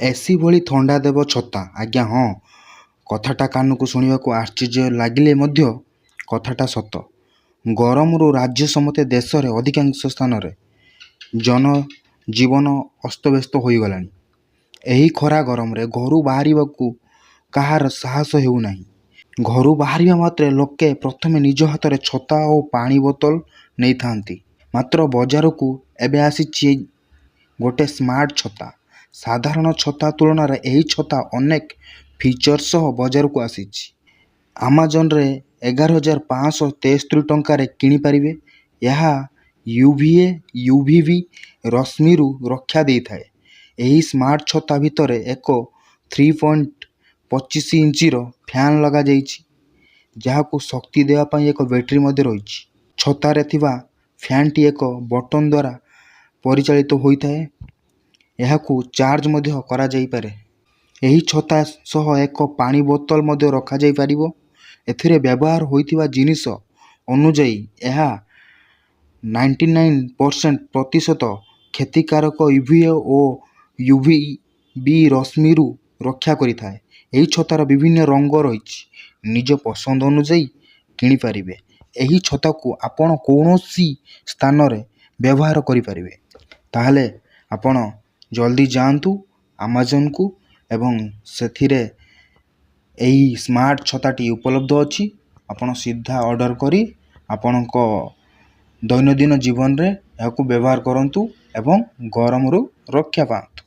AC भली थंडा देव छता। आज्ञा हाँ, कथाटा कानकु शुणिबाकु आश्चर्य लागिले मध्य कथाटा सत। गरमरू राज्य समते देश रे अधिकांश स्थान रे जनजीवन अस्तव्यस्त होईगलानी। एही खरा गरम रे घरू बाहरिबाकू काहार साहस हेउनाही। घरू बाहरिबा मात्रे लोके प्रथमे निज हाथ छता और पानी बोतल नहीं थांती। मात्र बजारकू एबे आसीछि गोटे स्मार्ट छता। साधारण छता तुलना रे एही छता अनेक फीचर सह बजार को आसीछि। अमेजन रे 11,563 टंका रे किनी परिबे। यह यूवीए यूवीवी रश्मि रु रक्षा देई थाए। एही स्मार्ट छता भितरे एक 3.25 इंची रो फैन लगा जाइछि, जहाकू शक्ति देवा पई एक बैटरी मध्ये रहिछि। छता रे थिबा फैन टी एक बटन द्वारा परिचालित होइथाए। यहाकू चार्ज मध्ये करा जाई पारे। एही छता सह एक पानी बोतल मध्ये रखा जाई परिबो। एथिरे व्यवहार होइथिबा जिनिस अनुଯାयी यह 99% प्रतिशत क्षतिकारक यूवीए और यूवीबी रश्मि रु रक्षा करिथाए। एही छतार विभिन्न रंग रहिछि, निज पसंद अनुଯାयी किनी पारिबे। एही छता को आपण कोनोसी स्थान रे व्यवहार करि पारिबे। ताहले आपण जल्दी जांतु अमेजन को एवं सेथिरे एही स्मार्ट छताटी उपलब्ध अछि। आपण सीधा ऑर्डर करी आपणको दैनंदिन जीवन रे याकू व्यवहार करंतु एवं गरम रु रक्षा पांतु।